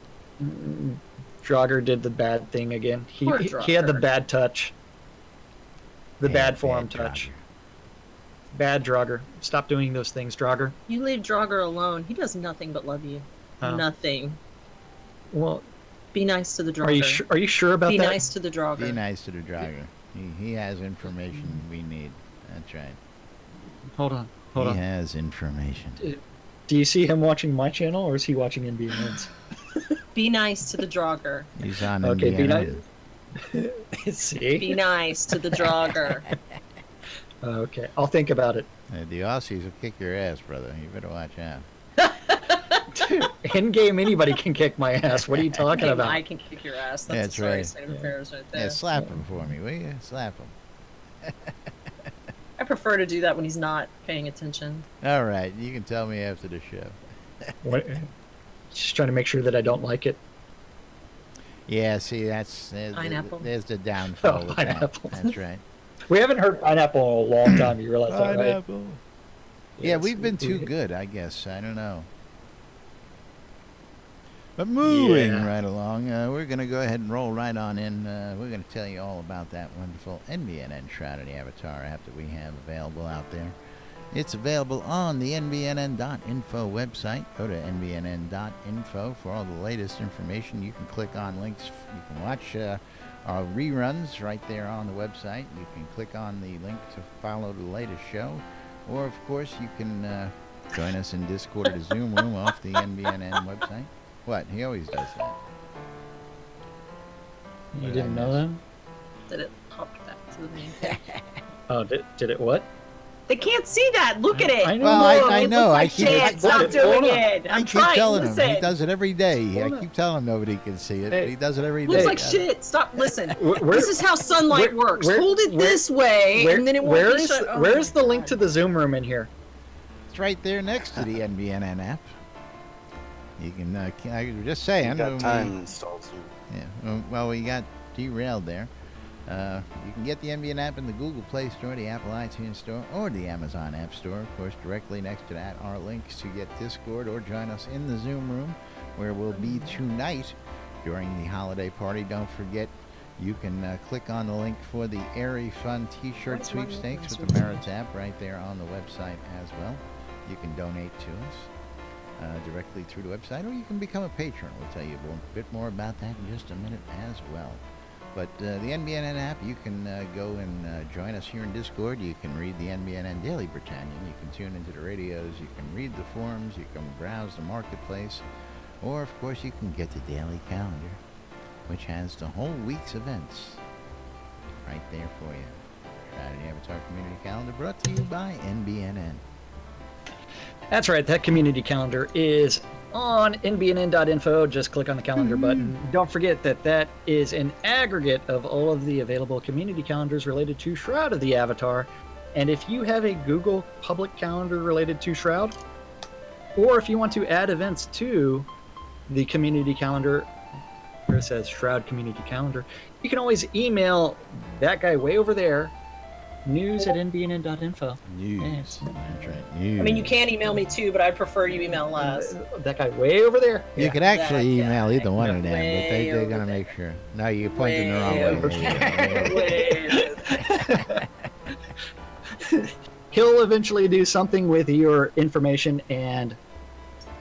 Draugr did the bad thing again. He Poor had the Draugr. bad touch. The Yeah, bad forum bad touch. Draugr. Bad Draugr. Stop doing those things, Draugr. You leave Draugr alone. He does nothing but love you. Oh. Nothing. Well, Be nice to the Draugr. are you sure about Be that? nice to the Draugr. Be nice to the driver. He has information we need. That's right. Hold on. He has information. Do you see him watching my channel, or is he watching NBNN's? Be nice to the Draugr. He's on Okay, be NBN. nice. See? Be nice to the Draugr. Okay, I'll think about it. The Aussies will kick your ass, brother. You better watch out. In game, anybody can kick my ass. What are you talking Okay, about? I can kick your ass. That's, That's a sorry right. state of affairs right there. Yeah, slap him for me, will you? Slap him. I prefer to do that when he's not paying attention. All right, you can tell me after the show. What? Just trying to make sure that I don't like it. Yeah, see, there's Pineapple. there's the downfall Oh, with pineapple. that. That's right. We haven't heard pineapple in a long time. You realize that, right? Pineapple. Yeah, Yes, we've been we- too good, I guess. I don't know. But moving Yeah. right along, we're going to go ahead and roll right on in. We're going to tell you all about that wonderful NBNN Shroud of the Avatar app that we have available out there. It's available on the NBNN.info website. Go to NBNN.info for all the latest information. You can click on links. You can watch our reruns right there on the website. You can click on the link to follow the latest show. Or, of course, you can join us in Discord or the Zoom room off the NBNN website. What? He always does that. You didn't know that? Did it hop back to the main page? Oh, did it what? They can't see that. Look at it. I know. Well, I It know. looks I like keep- shit. Stop Hold doing on. it. I I'm keep trying. telling him. He Listen. does it every day. I Hold on. keep telling him nobody can see it. Hey. But he does it every day. Looks like shit. Stop. Listen. Where- This is how sunlight where- works. where- Hold it this way, and then it won't where be is shut. Oh where's my the link God. to the Zoom room in here? It's right there next to the NBNN app. You can. I was just saying. You got when time we- installed soon. Yeah. Well, we got derailed there. You can get the NBN app in the Google Play Store, the Apple iTunes Store, or the Amazon App Store. Of course, directly next to that are links to get Discord or join us in the Zoom room, where we'll be tonight during the holiday party. Don't forget, you can click on the link for the Airy Fun T-shirt What is my sweepstakes with reference? the Merits app right there on the website as well. You can donate to us directly through the website, or you can become a patron. We'll tell you a bit more about that in just a minute as well. But the NBNN app, you can go and join us here in Discord. You can read the NBNN Daily Britannian. You can tune into the radios. You can read the forums. You can browse the marketplace. Or, of course, you can get the daily calendar, which has the whole week's events right there for you. Shroud of the Avatar Community Calendar brought to you by NBNN. That's right. That community calendar is on nbnn.info. Just click on the calendar button. Don't forget that that is an aggregate of all of the available community calendars related to Shroud of the Avatar. And if you have a Google public calendar related to Shroud, or if you want to add events to the community calendar, where it says Shroud Community Calendar, you can always email that guy way over there, news@nbnn.info. News. That's right. News. I mean, you can email me too, but I prefer you email us. That guy way over there. You could actually that email guy. either one of them, but Way they're over going to there. make sure. No, you're pointing the wrong Way way. over There you go. He'll eventually do something with your information, and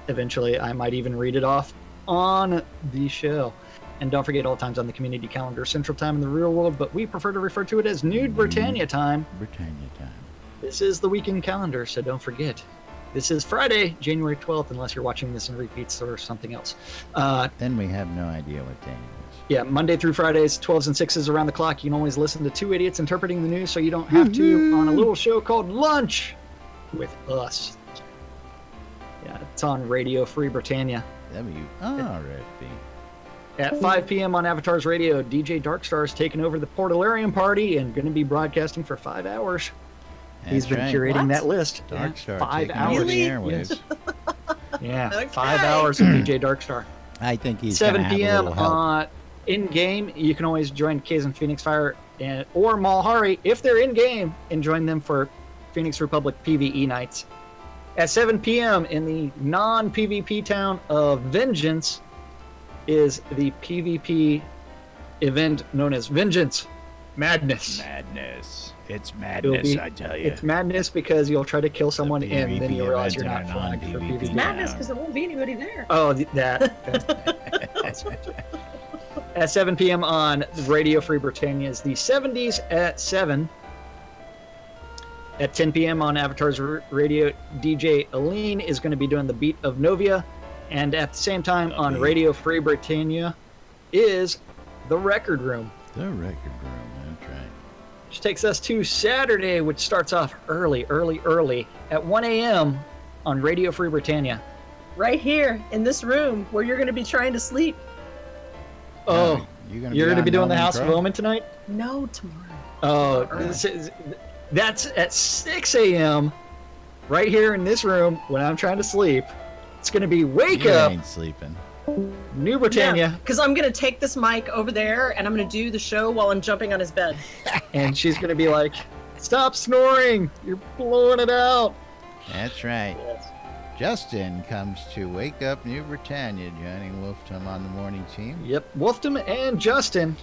eventually I might even read it off on the show. And don't forget, all times on the community calendar, Central Time in the real world, but we prefer to refer to it as Nude Britannia Time. Britannia time. This is the weekend calendar, so don't forget. This is Friday, January 12th, unless you're watching this in repeats or something else. Then we have no idea what day it is. Yeah, Monday through Fridays, 12s and 6s around the clock. You can always listen to two idiots interpreting the news, so you don't have to on a little show called Lunch with us. Yeah, it's on Radio Free Britannia. WRFB. At 5 p.m. on Avatar's Radio, DJ Darkstar is taking over the Portalarium party and going to be broadcasting for 5 hours. He's been That's right. curating What? that list. Dark Star 5 taking hours. over the Really? airwaves. Yeah, Okay. 5 hours of DJ Darkstar. I think he's going 7 to have a p.m. little help. In game. You can always join Kazan Phoenix Fire or Malhari if they're in game, and join them for Phoenix Republic PvE nights. At 7 p.m. in the non-PvP town of Vengeance is the PvP event known as Vengeance Madness. Madness. It's It'll madness, be- I tell you. It's madness because you'll try to kill someone and then PvP you'll realize you're event not in a flagged for non-PvP PvP. Madness, because there won't be anybody there. Oh, at 7 p.m. on Radio Free Britannia is the 70s at 7. At 10 p.m. on Avatar's Radio, DJ Aline is going to be doing the Beat of Novia. And at the same time on Radio Free Britannia is The Record Room, The record room, that's right. which takes us to Saturday, which starts off early at 1 a.m. on Radio Free Britannia. Right here in this room where you're going to be trying to sleep. Oh, you're you're going to on be doing the Norman House of Crow? Omen tonight? No, tomorrow. Oh, Early. that's at 6 a.m. right here in this room when I'm trying to sleep. It's going to be Wake You Up, ain't sleeping. New Britannia, Because I'm going to take this mic over there and I'm going to do the show while I'm jumping on his bed. and she's going to be like, "Stop snoring! You're blowing it out." That's right. Justin comes to Wake Up New Britannia, joining Wolftum on the morning team. Yep, Wolftum and Justin.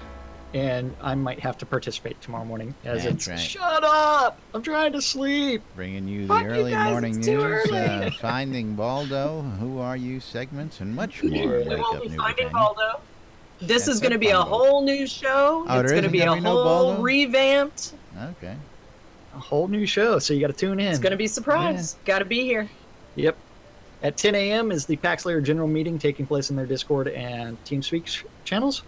And I might have to participate tomorrow morning as That's it's right. Shut up! I'm trying to sleep. Bringing you the Fuck you early guys, morning it's too news, early. Finding Baldo, Who Are You segments, and much more. We Wake won't Up be New finding Britannia. Baldo. This That's is going to it, be a Baldo. whole new show. Oh, It's there going to isn't be gonna a be no whole Baldo? revamped. Okay. A whole new show, so you got to tune in. It's going to be a surprise. Got to be here. Yep. At 10 a.m. is the Pax Layer General Meeting taking place in their Discord and TeamSpeak channels.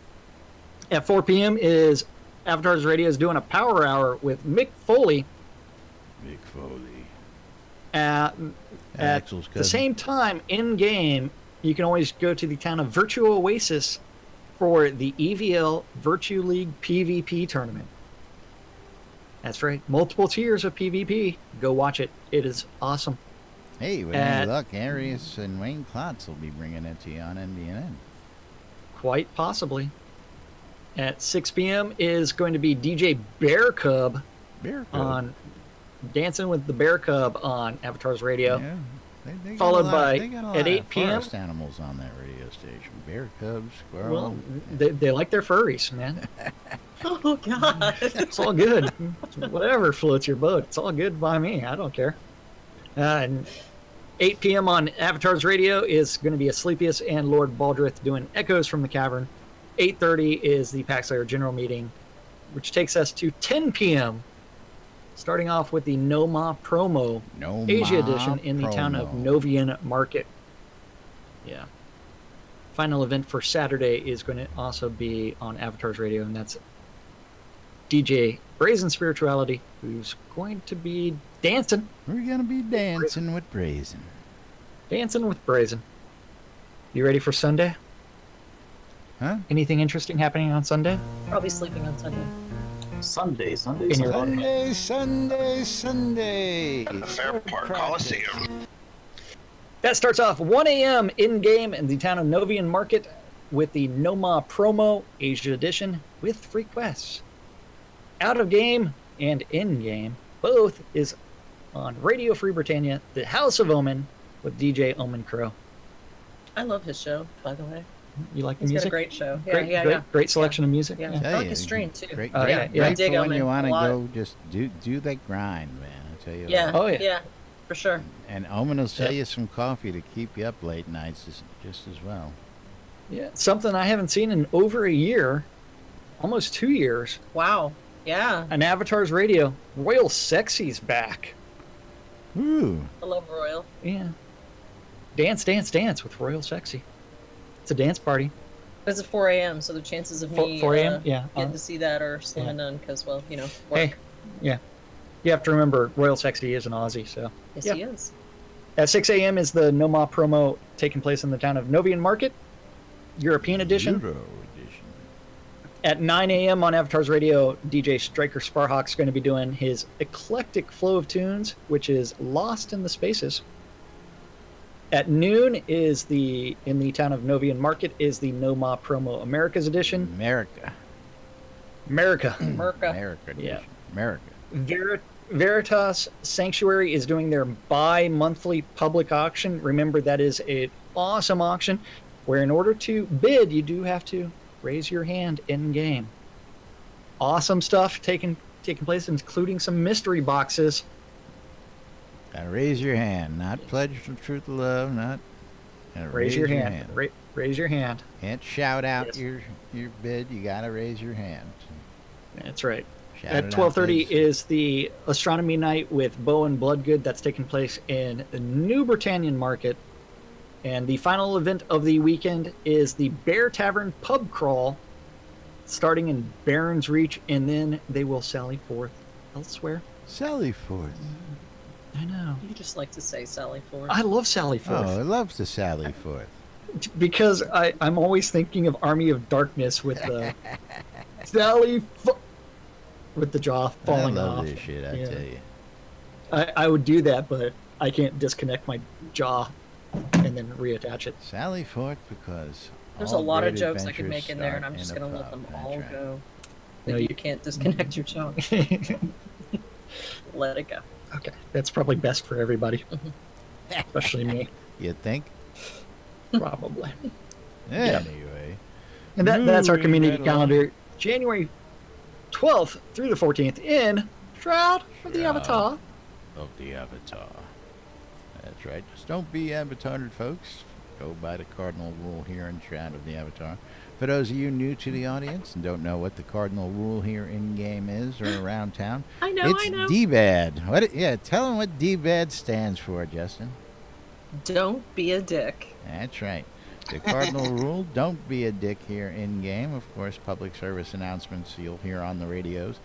At 4 p.m. is Avatars Radio is doing a power hour with Mick Foley. Mick Foley. At Axel's the cousin. same time, in-game, you can always go to the town of Virtue Oasis for the EVL Virtue League PvP tournament. That's right. Multiple tiers of PvP. Go watch it. It is awesome. Hey, with any luck, Arius and Wayne Klotz will be bringing it to you on NBNN. Quite possibly. At 6 p.m. is going to be DJ Bear Cub Bear Cub. on Dancing with the Bear Cub on Avatars Radio. Yeah. They got Followed a lot, by they got a lot at 8 of p.m. forest animals on that radio station. Bear cubs, squirrel. Well, they like their furries, man. Oh, God. It's all good. Whatever floats your boat. It's all good by me. I don't care. And 8 p.m. on Avatars Radio is going to be Asclepius and Lord Baldrith doing Echoes from the Cavern. 8:30 is the Pax Layer General Meeting, which takes us to 10 p.m. Starting off with the Noma promo, Asia edition in the town of Novian Market. Yeah. Final event for Saturday is going to also be on Avatars Radio, and that's DJ Brazen Spirituality, who's going to be dancing. We're going to be dancing with Brazen. Dancing with Brazen. You ready for Sunday? Huh? Anything interesting happening on Sunday? Probably sleeping on Sunday. Sunday. In your Sunday. Fair Park Coliseum. That starts off 1 a.m. in-game in the town of Novian Market with the Noma promo Asia edition with free quests. Out of game and in-game, both is on Radio Free Britannia, the House of Omen with DJ Omen Crow. I love his show, by the way. You like the He's got music? a great show. Yeah, Great, yeah, great, yeah. great selection of music. Yeah. Yeah. I like his stream, too. Great, Oh, great, yeah, great yeah. I dig for when Omen you a want to lot. go just do that grind, man. I tell you Yeah. what. Oh, yeah. Yeah, for sure. And Omen will sell Yeah. you some coffee to keep you up late nights just as well. Yeah, something I haven't seen in over a year, almost 2 years. Wow. Yeah. On Avatars Radio, Royal Sexy's back. Ooh. I love Royal. Yeah. Dance, dance, dance with Royal Sexy. It's a dance party. It's at 4 a.m., so the chances of me 4 a.m.? Yeah. getting to see that are slim and none because, well, you know, work. Hey, yeah. You have to remember, Royal Sexy is an Aussie, so. Yes, yeah. he is. At 6 a.m. is the Noma promo taking place in the town of Novian Market, European edition. Euro edition. At 9 a.m. on Avatars Radio, DJ Striker Sparhawk's going to be doing his eclectic flow of tunes, which is Lost in the Spaces. At noon is in the town of Novian Market is the Noma promo America's edition. America. America. America edition. Yeah. America. Veritas Sanctuary is doing their bi-monthly public auction. Remember, that is an awesome auction where in order to bid, you do have to raise your hand in-game. Awesome stuff taking place, including some mystery boxes. Gotta raise your hand, not pledge the truth of love, not. Gotta Raise your hand. Raise your hand. Can't shout out Yes. your bid. You gotta raise your hand. That's right. Shout At it out 12:30 those- is the Astronomy Night with Bo and Bloodgood. That's taking place in the New Britannian Market. And the final event of the weekend is the Bear Tavern Pub Crawl, starting in Barron's Reach, and then they will sally forth elsewhere. Sally Forth. I know. You just like to say Sally Ford. I love Sally Forth Oh, I love the Sally Forth. because I'm always thinking of Army of Darkness with the with the jaw falling I love off. this shit, I Yeah. tell you. I would do that, but I can't disconnect my jaw and then reattach it. Sally Forth because There's all a lot of great jokes I could adventures make in there, and start I'm just in a going to let pub. them That's all right. go. No, But you- you can't disconnect your jaw. Let it go. Okay, that's probably best for everybody. especially me, You think? probably. Anyway. And that's our Moving community right along. calendar, January 12th through the 14th in Shroud of the Shroud Avatar. Of the Avatar. That's right. Just don't be avatared, folks. Go by the cardinal rule here in Shroud of the Avatar. For those of you new to the audience and don't know what the cardinal rule here in-game is or around town, I know. it's D-BAD. Tell them what D-BAD stands for, Justin. Don't be a dick. That's right. The cardinal rule, don't be a dick here in-game. Of course, public service announcements you'll hear on the radios.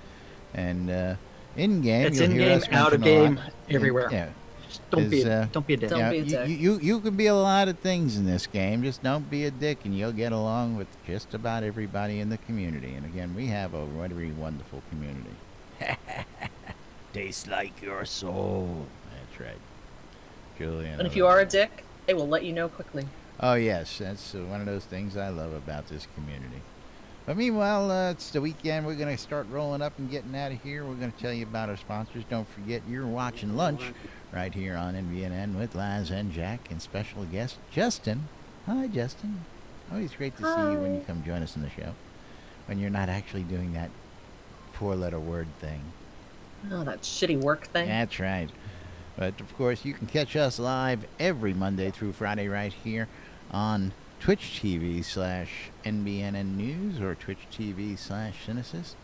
And in-game, It's you'll hear in-game, us out of mention a lot. game, everywhere. Yeah. Just don't be a dick. Don't be a dick. You can be a lot of things in this game. Just don't be a dick, and you'll get along with just about everybody in the community. And again, we have a very wonderful community. Tastes like your soul. That's right. Julian. And if you are a dick, they will let you know quickly. Oh, yes. That's one of those things I love about this community. But meanwhile, it's the weekend. We're going to start rolling up and getting out of here. We're going to tell you about our sponsors. Don't forget, you're watching Lunch right here on NBNN with Laz and Jack and special guest Justin. Hi, Justin. Always great to see you when you come join us in the show. When you're not actually doing that four-letter word thing. Oh, that shitty work thing. That's right. But, of course, you can catch us live every Monday through Friday right here on Twitch TV/NBNN News or Twitch TV/Cynesis.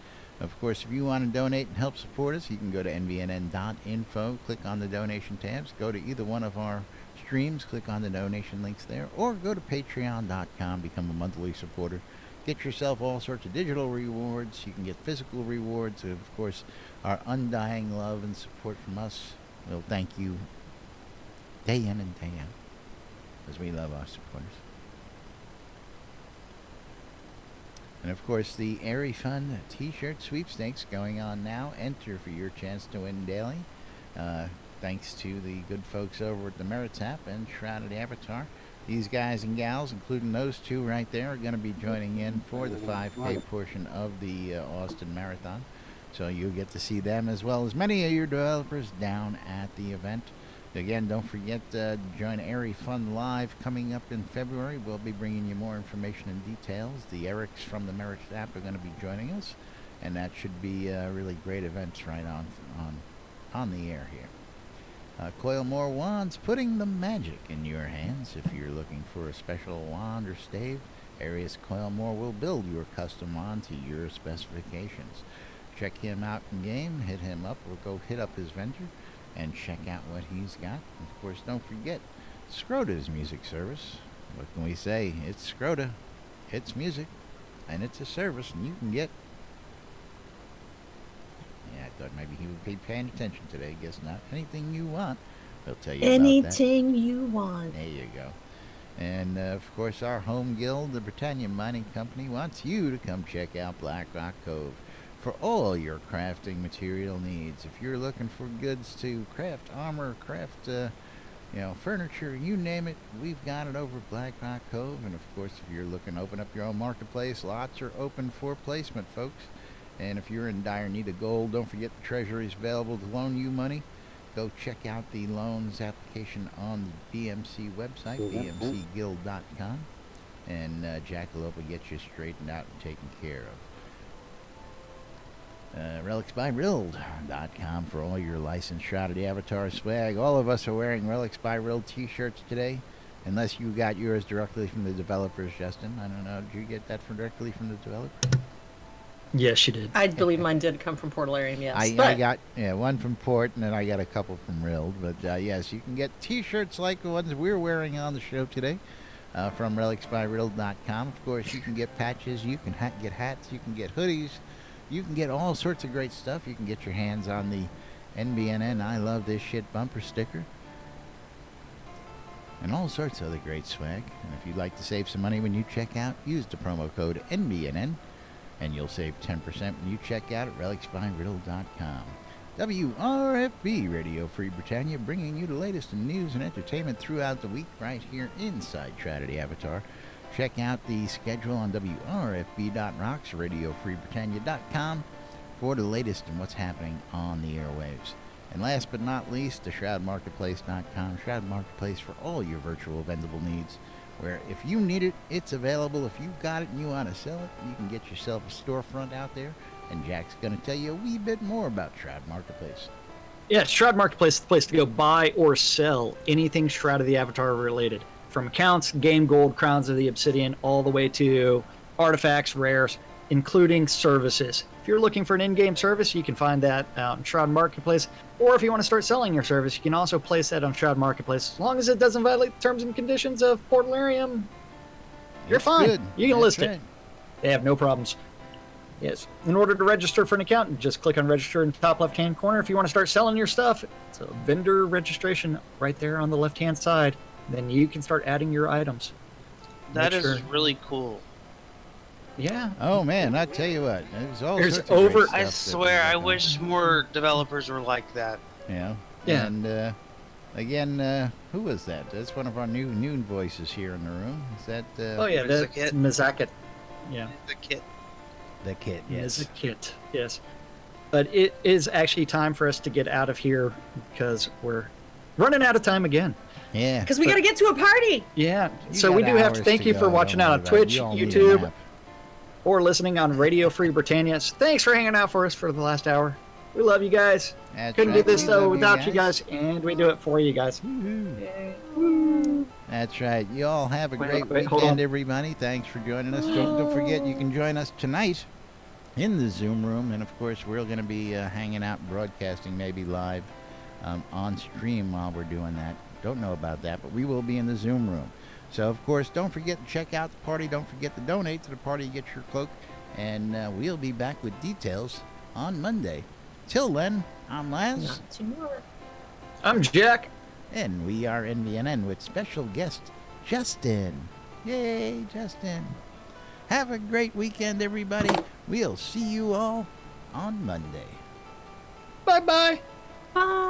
Of course, if you want to donate and help support us, you can go to NBNN.info, click on the donation tabs, go to either one of our streams, click on the donation links there, or go to Patreon.com, become a monthly supporter. Get yourself all sorts of digital rewards. You can get physical rewards. Of course, our undying love and support from us. We'll thank you day in and day out, because we love our supporters. And of course, the Airy Fun t-shirt sweepstakes going on now. Enter for your chance to win daily. Thanks to the good folks over at the Meritap and Shroud of the Avatar. These guys and gals, including those two right there, are going to be joining in for the 5K portion of the Austin Marathon. So you'll get to see them as well as many of your developers down at the event. Again, don't forget to join Airy Fun Live coming up in February. We'll be bringing you more information and details. The Erics from the Merit app are going to be joining us, and that should be really great events right on the air here. Coil More Wands, putting the magic in your hands. If you're looking for a special wand or stave, Arius Coil More will build your custom wand to your specifications. Check him out in game, hit him up, or go hit up his vendor and check out what he's got. Of course, don't forget Scrota's music service. What can we say? It's Scrota, it's music, and it's a service, and you can get... Yeah, I thought maybe he would be paying attention today. Guess not. Anything you want, they'll tell you about that. Anything you want. There you go. And, of course, our home guild, the Britannia Mining Company, wants you to come check out Black Rock Cove for all your crafting material needs. If you're looking for goods to craft armor, craft, furniture, you name it, we've got it over at Black Rock Cove. And, of course, if you're looking to open up your own marketplace, lots are open for placement, folks. And if you're in dire need of gold, don't forget the Treasury is available to loan you money. Go check out the loans application on the BMC website, bmcguild.com, and Jackalope will get you straightened out and taken care of. RelicsByRild.com for all your licensed Shroud of the Avatar swag. All of us are wearing Relics by Rild t-shirts today, unless you got yours directly from the developers, Justin. I don't know, did you get that directly from the developer? Yes, she did. I believe mine did come from Portalarium, yes. I got one from Port, and then I got a couple from Rild. But yes, you can get t-shirts like the ones we're wearing on the show today from RelicsByRild.com. Of course, you can get patches, you can get hats, you can get hoodies, you can get all sorts of great stuff. You can get your hands on the NBNN I Love This Shit bumper sticker and all sorts of other great swag. And if you'd like to save some money when you check out, use the promo code NBNN. And you'll save 10% when you check out at RelicsByRiddle.com. WRFB Radio Free Britannia, bringing you the latest in news and entertainment throughout the week right here inside Shroud of the Avatar. Check out the schedule on WRFB.rocks, RadioFreeBritannia.com for the latest in what's happening on the airwaves. And last but not least, the ShroudMarketplace.com. Shroud Marketplace for all your virtual vendable needs, where if you need it, it's available. If you've got it and you want to sell it, you can get yourself a storefront out there. And Jack's going to tell you a wee bit more about Shroud Marketplace. Yeah, Shroud Marketplace is the place to go buy or sell anything Shroud of the Avatar related. From accounts, game gold, crowns of the obsidian, all the way to artifacts, rares, including services. If you're looking for an in-game service, you can find that out in Shroud Marketplace. Or if you want to start selling your service, you can also place that on Shroud Marketplace. As long as it doesn't violate the terms and conditions of Portalarium, you're It's fine. good. You can That's list right. it. They have no problems. Yes. In order to register for an account, just click on register in the top left-hand corner. If you want to start selling your stuff, it's a vendor registration right there on the left-hand side. Then you can start adding your items. That Make is sure- really cool. Yeah. Oh, man, I tell you what. There's all There's sorts of great over- stuff I that swear, we're I working wish more developers were like that. on. Yeah. Yeah. And, again, who was that? That's one of our new voices here in the room. Is that Oh, yeah. There's That's a kit. Mizakit. Yeah. The kit. the kid? Yes. Mizakit. Yes. But it is actually time for us to get out of here because we're running out of time again. Yeah. Because we got to get to a party. Yeah. You So we got do have to hours thank you for go. watching Don't out worry on about it. Twitch, You all need a YouTube, nap. or listening on Radio Free Britannia. Thanks for hanging out for us for the last hour. We love you guys. That's Couldn't right. do this We though love without you guys, and we do it for you guys. That's right. You all have a great wait, hold weekend, on. everybody. Thanks for joining us. Don't forget, you can join us tonight in the Zoom room. And, of course, we're going to be hanging out and broadcasting maybe live on stream while we're doing that. Don't know about that, but we will be in the Zoom room. So, of course, don't forget to check out the party. Don't forget to donate to the party. Get your cloak. And we'll be back with details on Monday. Till then, I'm Laz. I'm Jack. And we are NBNN with special guest Justin. Yay, Justin. Have a great weekend, everybody. We'll see you all on Monday. Bye-bye. Bye.